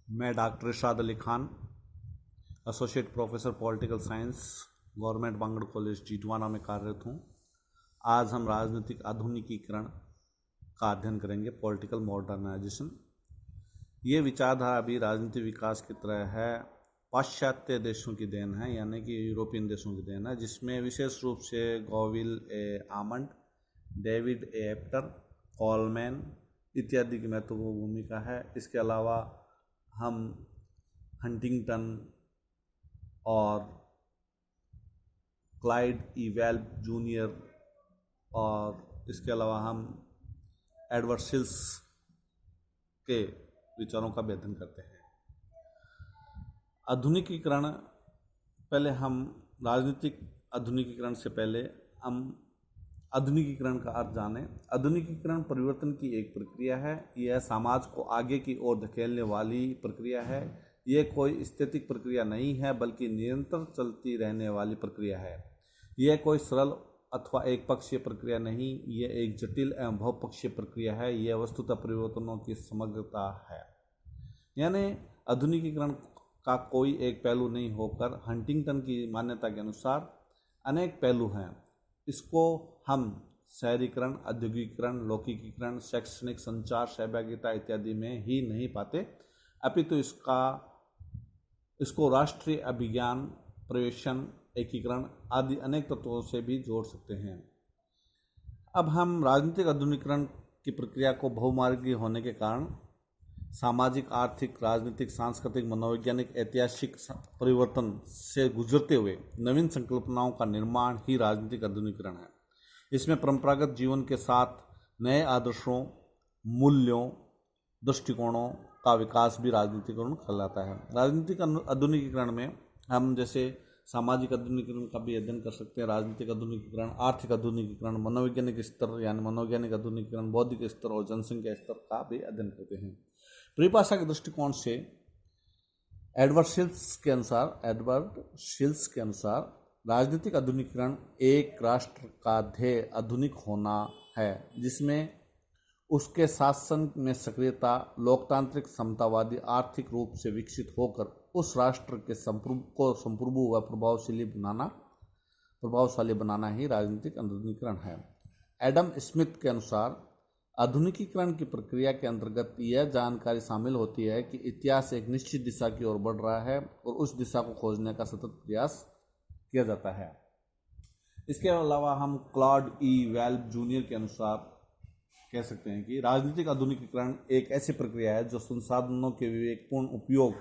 मैं doctor Irshad Ali Khan, associate professor political science, government Bangur college Didwana में कार्यरत हूँ। आज हम राजनीतिक आधुनिकीकरण का अध्ययन करेंगे, पॉलिटिकल मॉडर्नाइजेशन। ये विचारधारा अभी राजनीतिक विकास की तरह है, पाश्चात्य देशों की देन है, यानी कि यूरोपियन देशों की देन है, जिसमें विशेष रूप से Gabriel A Almond, David A Apter, Coleman इत्यादि की महत्वपूर्ण भूमिका है। इसके अलावा हम हंटिंगटन और क्लाइड ई वेल्ब जूनियर और इसके अलावा हम एडवर्ड शिल्स के विचारों का भी अध्ययन करते हैं। आधुनिकीकरण, पहले हम राजनीतिक आधुनिकीकरण से पहले हम आधुनिकीकरण का अर्थ जानें। आधुनिकीकरण परिवर्तन की एक प्रक्रिया है। यह समाज को आगे की ओर धकेलने वाली प्रक्रिया है। यह कोई स्थैतिक प्रक्रिया नहीं है, बल्कि निरंतर चलती रहने वाली प्रक्रिया है। यह कोई सरल अथवा एक पक्षीय प्रक्रिया नहीं, यह एक जटिल एवं बहुपक्षीय प्रक्रिया है। यह वस्तुतः परिवर्तनों की समग्रता है। यानी आधुनिकीकरण का कोई एक पहलू नहीं होकर हंटिंगटन की मान्यता के अनुसार अनेक पहलू हैं। इसको हम शहरीकरण, औद्योगिकीकरण, लौकिकीकरण, शैक्षणिक संचार, सहभागिता इत्यादि में ही नहीं पाते, अपितु इसको राष्ट्रीय अभिज्ञान, प्रवेशन, एकीकरण आदि अनेक तत्वों से भी जोड़ सकते हैं। अब हम राजनीतिक आधुनिकीकरण की प्रक्रिया को बहुमार्गी होने के कारण सामाजिक, आर्थिक, राजनीतिक, सांस्कृतिक, मनोवैज्ञानिक, ऐतिहासिक परिवर्तन से गुजरते हुए नवीन संकल्पनाओं का निर्माण ही राजनीतिक आधुनिकीकरण है। इसमें परंपरागत जीवन के साथ नए आदर्शों, मूल्यों, दृष्टिकोणों का विकास भी राजनीतिकरण कहलाता है। राजनीतिक आधुनिकीकरण में हम जैसे सामाजिक आधुनिकीकरण का भी अध्ययन कर सकते हैं, राजनीतिक आधुनिकीकरण, आर्थिक आधुनिकीकरण, मनोवैज्ञानिक स्तर यानी मनोवैज्ञानिक आधुनिकीकरण, बौद्धिक स्तर और जनसंख्या स्तर का भी अध्ययन करते हैं। परिभाषा के दृष्टिकोण से एडवर्ड शिल्स के अनुसार राजनीतिक आधुनिकीकरण एक राष्ट्र का ध्येय आधुनिक होना है, जिसमें उसके शासन में सक्रियता, लोकतांत्रिक, समतावादी, आर्थिक रूप से विकसित होकर उस राष्ट्र के संप्रभु व प्रभावशाली बनाना ही राजनीतिक आधुनिकीकरण है। एडम स्मिथ के अनुसार आधुनिकीकरण की प्रक्रिया के अंतर्गत यह जानकारी शामिल होती है कि इतिहास एक निश्चित दिशा की ओर बढ़ रहा है और उस दिशा को खोजने का सतत प्रयास किया जाता है। इसके अलावा हम क्लॉड ई वेल्ब जूनियर के अनुसार कह सकते हैं कि राजनीतिक आधुनिकीकरण एक ऐसी प्रक्रिया है जो संसाधनों के विवेकपूर्ण उपयोग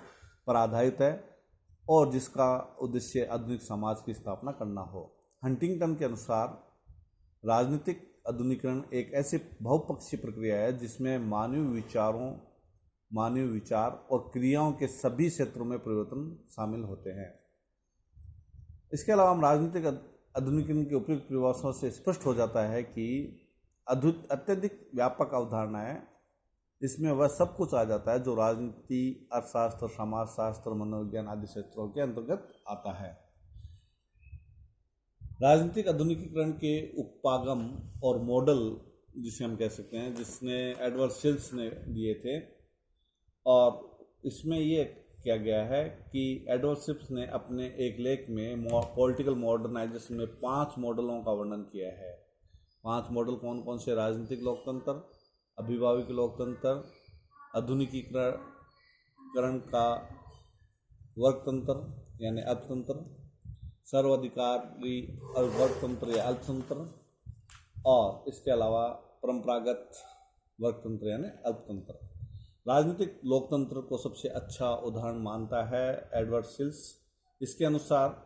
पर आधारित है और जिसका उद्देश्य आधुनिक समाज की स्थापना करना हो। हंटिंगटन के अनुसार राजनीतिक आधुनिकीकरण एक ऐसी बहुपक्षीय प्रक्रिया है जिसमें मानवीय विचार और क्रियाओं के सभी क्षेत्रों में परिवर्तन शामिल होते हैं। इसके अलावा हम राजनीतिक आधुनिकीकरण की उपयुक्त परिभाषाओं से स्पष्ट हो जाता है कि अत्यधिक व्यापक अवधारणा है। इसमें वह सब कुछ आ जाता है जो राजनीति, अर्थशास्त्र, समाजशास्त्र, मनोविज्ञान आदि क्षेत्रों के अंतर्गत आता है। राजनीतिक आधुनिकीकरण के उपागम और मॉडल जिसे हम कह सकते हैं, जिसने एडवर्ड शिल्स ने दिए थे, और इसमें ये किया गया है कि एडवर्ड शिल्स ने अपने एक लेख में पॉलिटिकल मॉडर्नाइजेशन में 5 मॉडलों का वर्णन किया है। 5 मॉडल कौन कौन से? राजनीतिक लोकतंत्र, अभिभाविक लोकतंत्र, आधुनिकीकरण का वर्गतंत्र यानी अर्थतंत्र, सर्वाधिकारी वर्गतंत्र या अल्पतंत्र, और इसके अलावा परंपरागत वर्गतंत्र यानी अल्पतंत्र। राजनीतिक लोकतंत्र को सबसे अच्छा उदाहरण मानता है एडवर्ड शिल्स। इसके अनुसार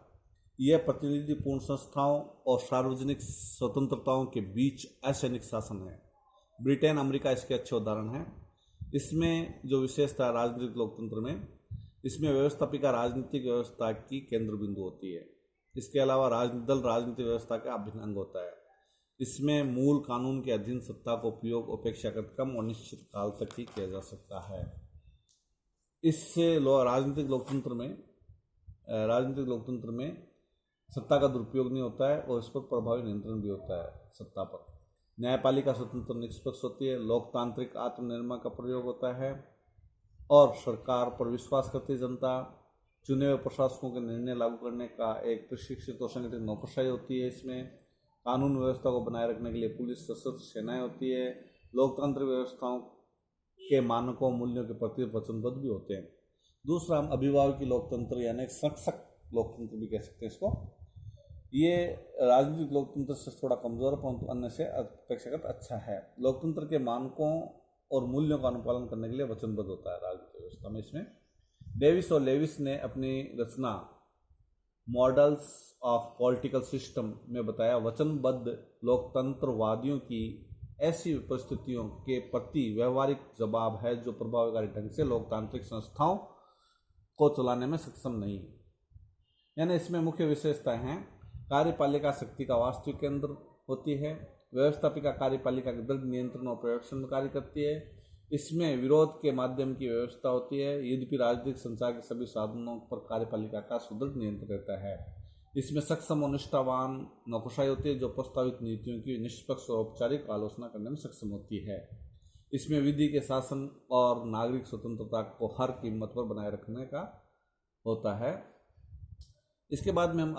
यह प्रतिनिधिपूर्ण संस्थाओं और सार्वजनिक स्वतंत्रताओं के बीच असैनिक शासन है। ब्रिटेन, अमेरिका इसके अच्छे उदाहरण हैं। इसमें जो विशेषता राजनीतिक लोकतंत्र में, इसमें व्यवस्थापिका राजनीतिक व्यवस्था की केंद्र बिंदु होती है। इसके अलावा दल राजनीतिक व्यवस्था का अभिन्न अंग होता है। इसमें मूल कानून के अधीन सत्ता का उपयोग अपेक्षाकृत कम और निश्चित काल तक ही किया जा सकता है। इससे राजनीतिक लोकतंत्र में सत्ता का दुरुपयोग नहीं होता है और इस पर प्रभावी नियंत्रण भी होता है सत्ता पर। न्यायपालिका स्वतंत्र निष्पक्ष होती है। लोकतांत्रिक आत्मनिर्भर का प्रयोग होता है और सरकार पर विश्वास करती जनता, चुने हुए प्रशासकों के निर्णय लागू करने का एक प्रशिक्षित और संगठित नौकरशाही होती है। इसमें कानून व्यवस्था को बनाए रखने के लिए पुलिस, सशस्त्र सेनाएं होती है। लोकतांत्रिक व्यवस्थाओं के मानकों मूल्यों के प्रति वचनबद्ध भी होते हैं। दूसरा, हम अभिभावकीय लोकतंत्र यानी सशक्त लोकतंत्र भी कह सकते हैं इसको। ये राजनीतिक लोकतंत्र से थोड़ा कमजोर है परंतु अन्य से अपेक्षाकृत अच्छा है। लोकतंत्र के मानकों और मूल्यों का अनुपालन करने के लिए वचनबद्ध होता है राजनीतिक व्यवस्था में। इसमें डेविस और लेविस ने अपनी रचना मॉडल्स ऑफ पॉलिटिकल सिस्टम में बताया, वचनबद्ध लोकतंत्रवादियों की ऐसी परिस्थितियों के प्रति व्यवहारिक जवाब है जो प्रभावकारी ढंग से लोकतांत्रिक संस्थाओं को चलाने में सक्षम नहीं। यानी इसमें मुख्य विशेषताएं हैं, कार्यपालिका शक्ति का वास्तविक केंद्र होती है, व्यवस्थापिका कार्यपालिका के दृढ़ नियंत्रण और पर्यवेक्षण में कार्य करती है, इसमें विरोध के माध्यम की व्यवस्था होती है, यद्यपि राजनीतिक संचार के सभी साधनों पर कार्यपालिका का सुदृढ़ नियंत्रण रहता है, इसमें सक्षम और निष्ठावान नौकरशाही होती है जो प्रस्तावित नीतियों की निष्पक्ष और औपचारिक आलोचना करने में सक्षम होती है, इसमें विधि के शासन और नागरिक स्वतंत्रता को हर कीमत पर बनाए रखने का होता है। इसके बाद में हम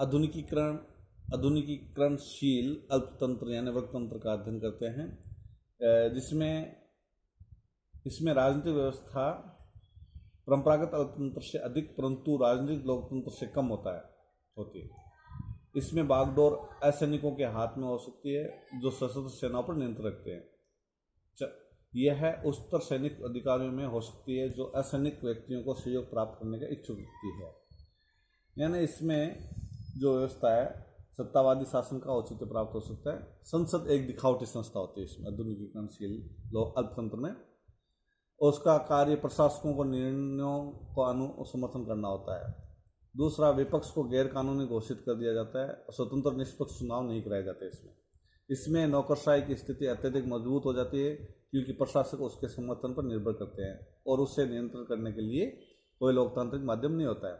आधुनिकीकरणशील अल्पतंत्र यानी वर्गतंत्र का अध्ययन करते हैं, जिसमें इसमें राजनीतिक व्यवस्था परंपरागत अल्पतंत्र से अधिक परंतु राजनीतिक लोकतंत्र से कम होती है। इसमें बागडोर असैनिकों के हाथ में हो सकती है जो सशस्त्र सेनाओं पर नियंत्रण रखते हैं। यह उच्चतर सैनिक अधिकारियों में हो सकती है जो असैनिक व्यक्तियों को सहयोग प्राप्त करने का इच्छुक व्यक्ति है। यानी इसमें जो व्यवस्था है सत्तावादी शासन का औचित्य प्राप्त हो सकता है। संसद एक दिखावटी संस्था होती है इसमें आधुनिकीकरणशील अल्पतंत्र में, उसका कार्य प्रशासकों को निर्णयों को समर्थन करना होता है। दूसरा, विपक्ष को गैर कानूनी घोषित कर दिया जाता है, स्वतंत्र निष्पक्ष चुनाव नहीं कराए जाते इसमें नौकरशाही की स्थिति अत्यधिक मजबूत हो जाती है क्योंकि प्रशासक उसके समर्थन पर निर्भर करते हैं और उससे नियंत्रण करने के लिए कोई लोकतांत्रिक माध्यम नहीं होता है।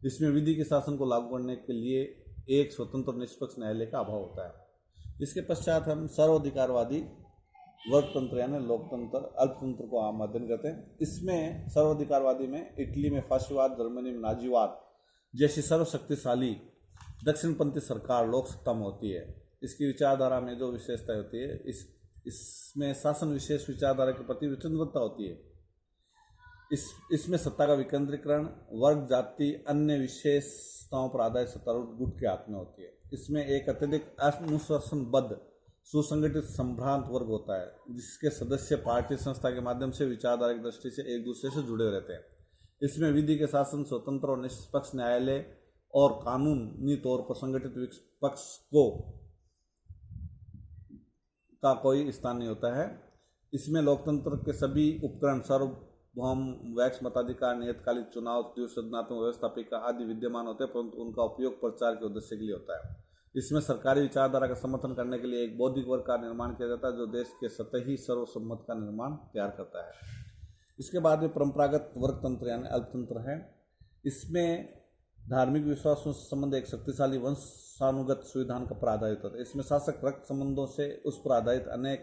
इसमें विधि के शासन को लागू करने के लिए एक स्वतंत्र निष्पक्ष न्यायालय का अभाव होता है। इसके पश्चात हम सर्वाधिकारवादी वर्गतंत्र यानी लोकतंत्र अल्पतंत्र को आम अध्ययन करते हैं। इसमें सर्वाधिकारवादी में इटली में फाशीवाद, जर्मनी में नाजीवाद जैसी सर्वशक्तिशाली दक्षिणपंथी सरकार लोक सत्ता में होती है। इसकी विचारधारा में जो विशेषता होती है, इसमें शासन विशेष विचारधारा के प्रति वचनबद्धता होती है। इसमें सत्ता का विकेंद्रीकरण, वर्ग, जाति, अन्य विशेषताओं पर आधारित सत्तारूढ़ गुट के हाथ में होती है। इसमें एक अत्यधिक अनुशासनबद्ध सुसंगठित संभ्रांत वर्ग होता है जिसके सदस्य पार्टी संस्था के माध्यम से विचारधारा की दृष्टि से एक दूसरे से जुड़े रहते हैं। इसमें विधि के शासन, स्वतंत्र और निष्पक्ष न्यायालय और कानूनी तौर पर संगठित विपक्ष का कोई स्थान नहीं होता है। इसमें लोकतंत्र के सभी उपकरण सार्वभौम वैक्स मताधिकार, नियतकालिक चुनाव, द्विसदनात्मक व्यवस्थापिका आदि विद्यमान होते हैं परंतु उनका उपयोग प्रचार के उद्देश्य के लिए होता है। इसमें सरकारी विचारधारा का समर्थन करने के लिए एक बौद्धिक वर्ग का निर्माण किया जाता है जो देश के सतही सर्वसम्मत का निर्माण तैयार करता है। इसके बाद में परंपरागत वर्गतंत्र यानी अल्पतंत्र है। इसमें धार्मिक विश्वासों से संबंध एक शक्तिशाली वंशानुगत सुविधान का पर आधारित होता है। इसमें शासक रक्त संबंधों से उस पर आधारित अनेक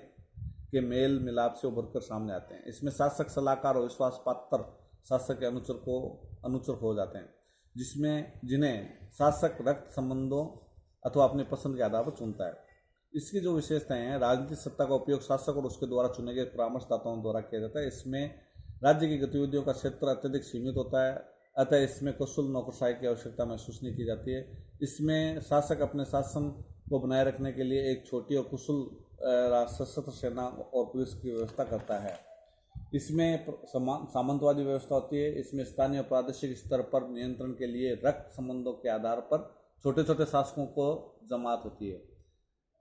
के मेल मिलाप से उभरकर सामने आते हैं। इसमें शासक सलाहकार और विश्वास पात्र शासक के अनुचर हो जाते हैं जिन्हें शासक रक्त संबंधों अथवा अपनी पसंद के आधार पर चुनता है। इसकी जो विशेषताएं हैं, राजनीतिक सत्ता का उपयोग शासक और उसके द्वारा चुने गए परामर्शदाताओं द्वारा किया जाता है। इसमें राज्य की गतिविधियों का क्षेत्र अत्यधिक सीमित होता है, अतः इसमें कुशल नौकरशाही की आवश्यकता महसूस नहीं की जाती है। इसमें शासक अपने शासन को बनाए रखने के लिए एक छोटी और कुशल सशस्त्र सेना और पुलिस की व्यवस्था करता है। इसमें सामंतवादी व्यवस्था होती है। इसमें स्थानीय और प्रादेशिक स्तर पर नियंत्रण के लिए रक्त संबंधों के आधार पर छोटे छोटे शासकों को जमात होती है।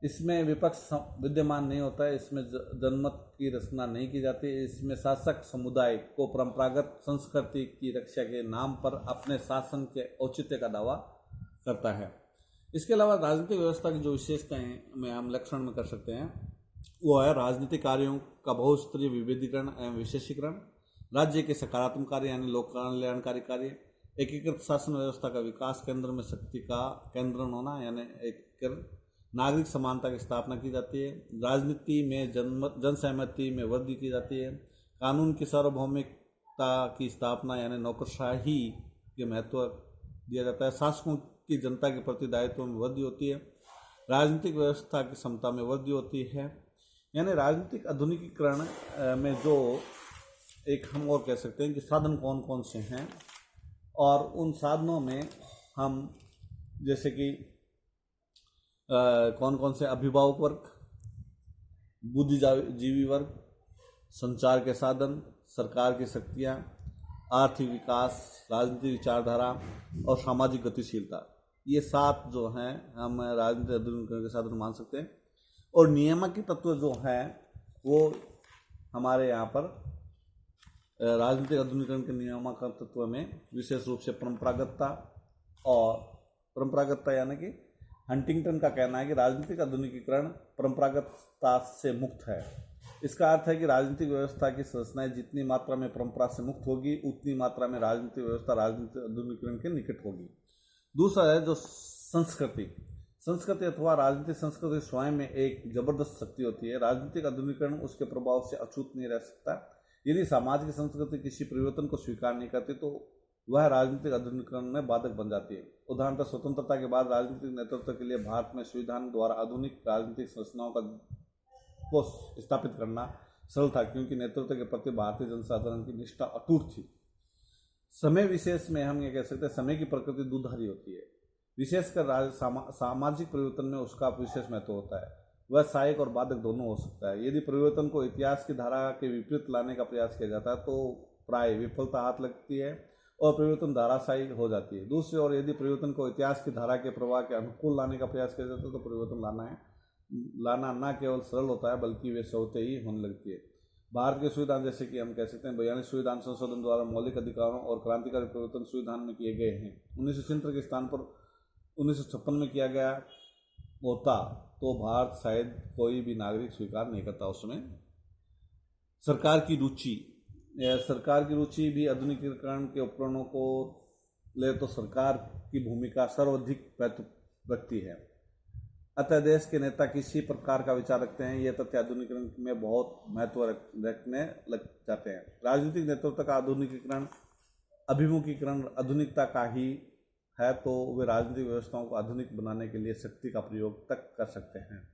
इसमें विपक्ष विद्यमान नहीं होता है। इसमें जनमत की रचना नहीं की जाती। इसमें शासक समुदाय को परंपरागत संस्कृति की रक्षा के नाम पर अपने शासन के औचित्य का दावा करता है। इसके अलावा राजनीतिक व्यवस्था की जो विशेषताएं में हम लक्षण में कर सकते हैं वो है राजनीतिक कार्यों का बहुस्तरीय विविधीकरण एवं विशेषीकरण, राज्य के सकारात्मक कार्य यानी लोक कल्याणकारी कार्य, एकीकृत शासन व्यवस्था का विकास, केंद्र में शक्ति का केंद्रण होना यानी एकीकरण, नागरिक समानता की स्थापना की जाती है, राजनीति में जन सहमति में वृद्धि की जाती है, कानून की सार्वभौमिक की स्थापना यानी नौकरशाही के महत्व दिया जाता है। शासकों की जनता के प्रति दायित्व में वृद्धि होती है। राजनीतिक व्यवस्था की क्षमता में वृद्धि होती है। यानी राजनीतिक आधुनिकीकरण में जो एक हम और कह सकते हैं कि साधन कौन कौन से हैं, और उन साधनों में हम जैसे कि कौन कौन से अभिभावक वर्ग, बुद्धिजीवी वर्ग, संचार के साधन, सरकार की शक्तियाँ, आर्थिक विकास, राजनीतिक विचारधारा और सामाजिक गतिशीलता, ये 7 जो हैं हम राजनीतिक आधुनिकीकरण के साधन मान सकते हैं। और नियामक तत्व जो हैं वो हमारे यहाँ पर राजनीतिक आधुनिकीकरण के नियामक तत्व में विशेष रूप से परंपरागतता यानी कि हंटिंगटन का कहना है कि राजनीतिक आधुनिकीकरण परंपरागतता से मुक्त है। इसका अर्थ है कि राजनीतिक व्यवस्था की संरचनाएं जितनी मात्रा में परंपरा से मुक्त होगी उतनी मात्रा में राजनीतिक व्यवस्था राजनीतिक आधुनिकीकरण के निकट होगी। दूसरा है जो संस्कृति अथवा राजनीतिक संस्कृति स्वयं में एक जबरदस्त शक्ति होती है। राजनीतिक आधुनिकीकरण उसके प्रभाव से अछूत नहीं रह सकता। यदि समाज की संस्कृति किसी परिवर्तन को स्वीकार नहीं करती तो वह राजनीतिक आधुनिकीकरण में बाधक बन जाती है। उदाहरणतः स्वतंत्रता के बाद राजनीतिक नेतृत्व के लिए भारत में संविधान द्वारा आधुनिक राजनीतिक संरचनाओं को स्थापित करना सरल था, क्योंकि नेतृत्व के प्रति भारतीय जनसाधारण की निष्ठा अटूट थी। समय विशेष में हम ये कह सकते हैं समय की प्रकृति दुधारी होती है। विशेषकर सामाजिक परिवर्तन में उसका विशेष महत्व होता है। वह सहायक और बाधक दोनों हो सकता है। यदि परिवर्तन को इतिहास की धारा के विपरीत लाने का प्रयास किया जाता है तो प्राय विफलता हाथ लगती है और परिवर्तन धाराशायी हो जाती है। दूसरी ओर यदि परिवर्तन को इतिहास की धारा के प्रवाह के अनुकूल लाने का प्रयास किया जाता है तो परिवर्तन लाना न केवल सरल होता है बल्कि वे स्वतः ही होने लगती है। भारत के संविधान जैसे कि हम कह सकते हैं 42 संविधान संशोधन द्वारा मौलिक अधिकारों और क्रांतिकारी परिवर्तन संविधान में किए गए हैं। 1970 के स्थान पर 1956 में किया गया होता तो भारत शायद कोई भी नागरिक स्वीकार नहीं करता। उसमें सरकार की रुचि भी आधुनिकीकरण के उपकरणों को ले तो सरकार की भूमिका सर्वाधिक महत्व रखती है। अतः देश के नेता किसी प्रकार का विचार रखते हैं यह तथ्य आधुनिकीकरण में बहुत महत्व रखने लग जाते हैं। राजनीतिक नेतृत्व का आधुनिकीकरण अभिमुखीकरण आधुनिकता का ही है तो वे राजनीतिक व्यवस्थाओं को आधुनिक बनाने के लिए शक्ति का प्रयोग तक कर सकते हैं।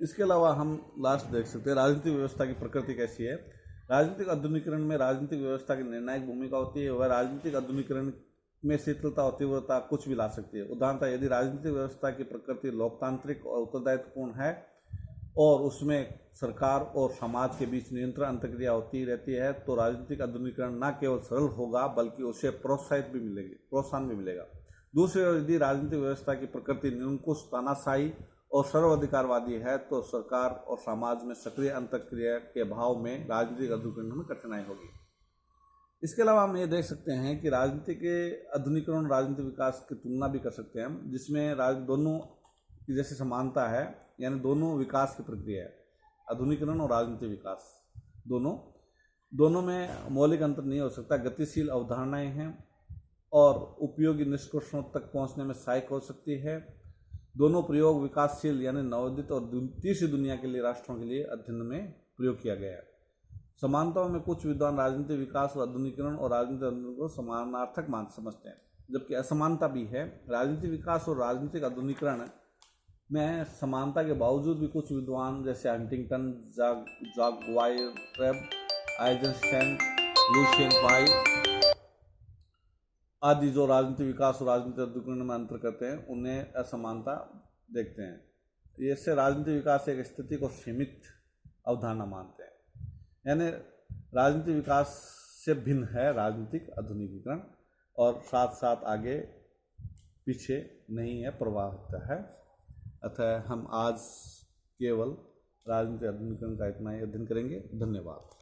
इसके अलावा हम लास्ट देख सकते हैं राजनीतिक व्यवस्था की प्रकृति कैसी है। राजनीतिक आधुनिकीकरण में राजनीतिक व्यवस्था की निर्णायक भूमिका होती है। वह राजनीतिक आधुनिकीकरण में शीतलता और तीव्रता कुछ भी ला सकती है। उदाहरणतः यदि राजनीतिक व्यवस्था की प्रकृति लोकतांत्रिक और उत्तरदायित्वपूर्ण है और उसमें सरकार और समाज के बीच निरंतर अंतर्क्रिया होती रहती है तो राजनीतिक आधुनिकीकरण न केवल सरल होगा बल्कि उसे प्रोत्साहन भी मिलेगा। दूसरी ओर यदि राजनीतिक व्यवस्था की प्रकृति निरंकुश, तानाशाही और सर्वाधिकारवादी है तो सरकार और समाज में सक्रिय अंतर्क्रिया के भाव में राजनीतिक आधुनिकीकरण में कठिनाई होगी। इसके अलावा हम ये देख सकते हैं कि राजनीतिक आधुनिकीकरण और राजनीतिक विकास की तुलना भी कर सकते हैं हम, जिसमें दोनों की जैसे समानता है, यानी दोनों विकास की प्रक्रिया है। आधुनिकीकरण और राजनीतिक विकास दोनों में मौलिक अंतर नहीं हो सकता। गतिशील अवधारणाएं हैं और उपयोगी निष्कर्षों तक पहुंचने में सहायक हो सकती है। दोनों प्रयोग विकासशील यानी नवोदित और तीसरी दुनिया के लिए राष्ट्रों के लिए अध्ययन में प्रयोग किया गया है। समानताओं में कुछ विद्वान राजनीतिक विकास और आधुनिकीकरण और राजनीतिक आधुनिकीकरण को समानार्थक समझते हैं, जबकि असमानता भी है। राजनीतिक विकास और राजनीतिक आधुनिकीकरण में समानता के बावजूद भी कुछ विद्वान जैसे हंटिंगटन, जागवायरेब, आइजनस्टाइन, लुशियन पाई आदि जो राजनीतिक विकास और राजनीतिक आधुनिकीकरण में अंतर करते हैं उन्हें असमानता देखते हैं। इससे राजनीतिक विकास एक स्थिति को सीमित अवधारणा मानते हैं, यानी राजनीतिक विकास से भिन्न है राजनीतिक आधुनिकीकरण और साथ साथ आगे पीछे नहीं है, प्रवाह होता है। अतः हम आज केवल राजनीतिक आधुनिकीकरण का इतना ही अध्ययन करेंगे। धन्यवाद।